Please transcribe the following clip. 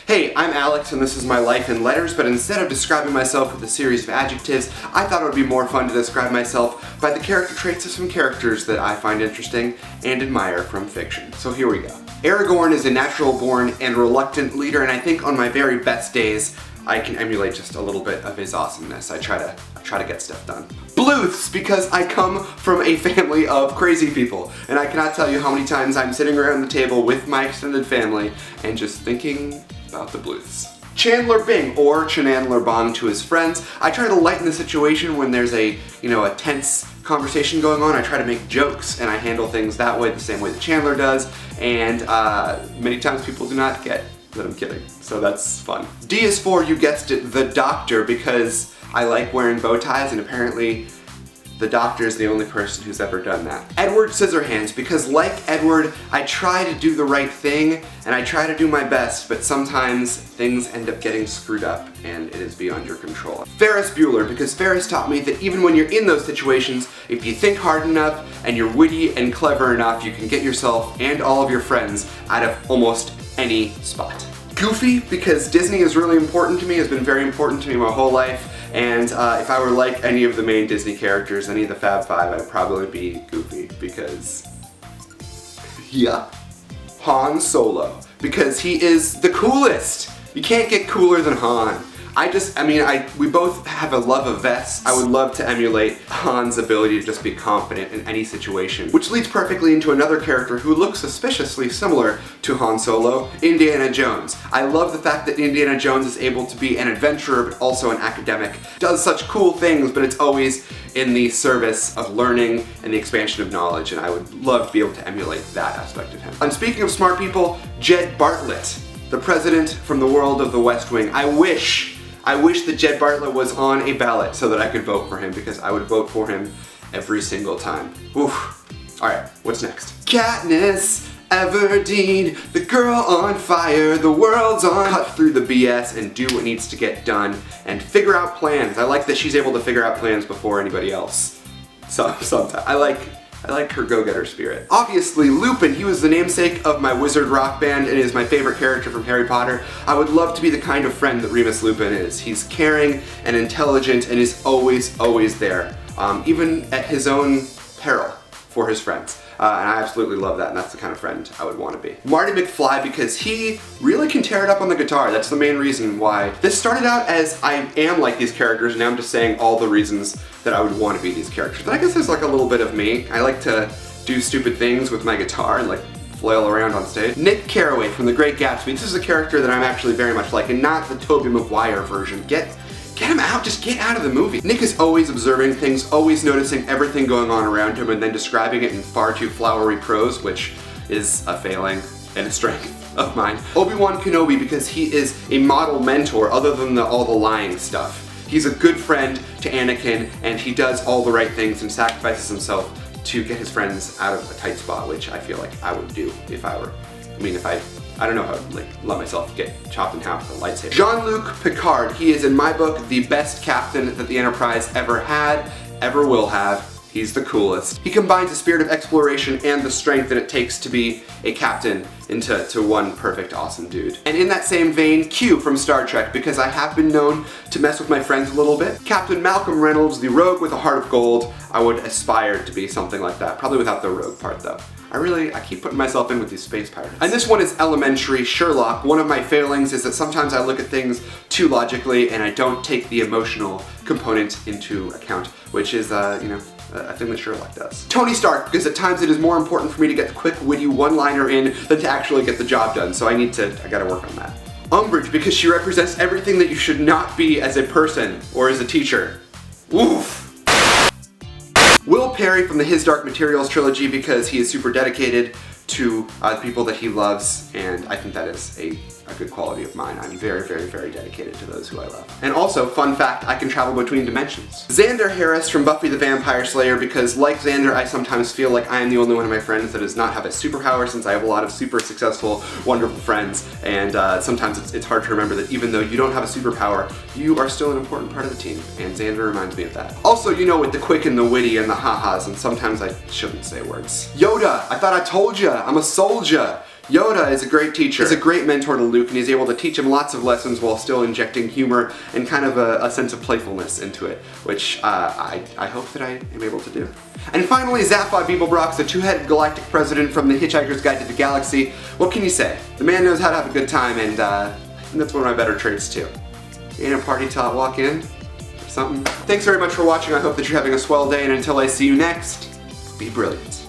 Hey, I'm Alex and this is my life in letters, but instead of describing myself with a series of adjectives, I thought it would be more fun to describe myself by the character traits of some characters that I find interesting and admire from fiction. So here we go. Aragorn is a natural-born and reluctant leader, and I think on my very best days, I can emulate just a little bit of his awesomeness. I try to get stuff done. Blvds, because I come from a family of crazy people, and I cannot tell you how many times I'm sitting around the table with my extended family and just thinking about the Blvds. Chandler Bing, or Chandler Bong to his friends. I try to lighten the situation when there's a tense conversation going on. I try to make jokes and I handle things that way, the same way that Chandler does, and many times people do not get that I'm kidding, so that's fun. D is for, you guessed it, the Doctor, because I like wearing bow ties and apparently the Doctor is the only person who's ever done that. Edward Scissorhands, because like Edward, I try to do the right thing and I try to do my best, but sometimes things end up getting screwed up and it is beyond your control. Ferris Bueller, because Ferris taught me that even when you're in those situations, if you think hard enough and you're witty and clever enough, you can get yourself and all of your friends out of almost any spot. Goofy, because Disney is really important to me, has been very important to me my whole life, and if I were like any of the main Disney characters, any of the Fab Five, I'd probably be Goofy, because yeah. Han Solo, because he is the coolest. You can't get cooler than Han. We both have a love of vests. I would love to emulate Han's ability to just be confident in any situation. Which leads perfectly into another character who looks suspiciously similar to Han Solo, Indiana Jones. I love the fact that Indiana Jones is able to be an adventurer but also an academic. Does such cool things, but it's always in the service of learning and the expansion of knowledge, and I would love to be able to emulate that aspect of him. And speaking of smart people, Jed Bartlett, the president from the world of the West Wing. I wish that Jed Bartlett was on a ballot so that I could vote for him, because I would vote for him every single time. Oof. Alright, what's next? Katniss Everdeen, the girl on fire, the world's on. Cut through the BS and do what needs to get done and figure out plans. I like that she's able to figure out plans before anybody else. Sometimes. I like her go-getter spirit. Obviously, Lupin, he was the namesake of my wizard rock band and is my favorite character from Harry Potter. I would love to be the kind of friend that Remus Lupin is. He's caring and intelligent and is always there, even at his own peril for his friends. And I absolutely love that, and that's the kind of friend I would want to be. Marty McFly, because he really can tear it up on the guitar. That's the main reason why. This started out as I am like these characters, and now I'm just saying all the reasons that I would want to be these characters. But I guess there's like a little bit of me. I like to do stupid things with my guitar and like flail around on stage. Nick Carraway from The Great Gatsby. This is a character that I'm actually very much like, and not the Tobey Maguire version. Get him out, just get out of the movie. Nick is always observing things, always noticing everything going on around him and then describing it in far too flowery prose, which is a failing and a strength of mine. Obi-Wan Kenobi, because he is a model mentor other than all the lying stuff. He's a good friend to Anakin and he does all the right things and sacrifices himself to get his friends out of a tight spot, which I feel like I would do if I were, I don't know how to let myself get chopped in half with a lightsaber. Jean-Luc Picard, he is in my book the best captain that the Enterprise ever had, ever will have. He's the coolest. He combines the spirit of exploration and the strength that it takes to be a captain into one perfect awesome dude. And in that same vein, Q from Star Trek, because I have been known to mess with my friends a little bit. Captain Malcolm Reynolds, the rogue with a heart of gold. I would aspire to be something like that, probably without the rogue part though. I keep putting myself in with these space pirates. And this one is elementary, Sherlock. One of my failings is that sometimes I look at things too logically and I don't take the emotional component into account, which is, a thing that Sherlock does. Tony Stark, because at times it is more important for me to get the quick, witty one-liner in than to actually get the job done, so I gotta work on that. Umbridge, because she represents everything that you should not be as a person or as a teacher. Oof! Will Perry from the His Dark Materials trilogy, because he is super dedicated to the people that he loves, and I think that is a good quality of mine. I'm very dedicated to those who I love. And also, fun fact, I can travel between dimensions. Xander Harris from Buffy the Vampire Slayer, because like Xander, I sometimes feel like I am the only one of my friends that does not have a superpower, since I have a lot of super successful, wonderful friends, and sometimes it's hard to remember that even though you don't have a superpower, you are still an important part of the team, and Xander reminds me of that. Also, with the quick and the witty and the ha-has, and sometimes I shouldn't say words. Yoda, I thought I told ya, I'm a soldier. Yoda is a great teacher. He's a great mentor to Luke, and he's able to teach him lots of lessons while still injecting humor and kind of a sense of playfulness into it, which I hope that I am able to do. And finally, Zaphod Beeblebrox, the two-headed galactic president from The Hitchhiker's Guide to the Galaxy. What can you say? The man knows how to have a good time, and that's one of my better traits too. Ain't a party till I walk in, or something. Thanks very much for watching. I hope that you're having a swell day, and until I see you next, be brilliant.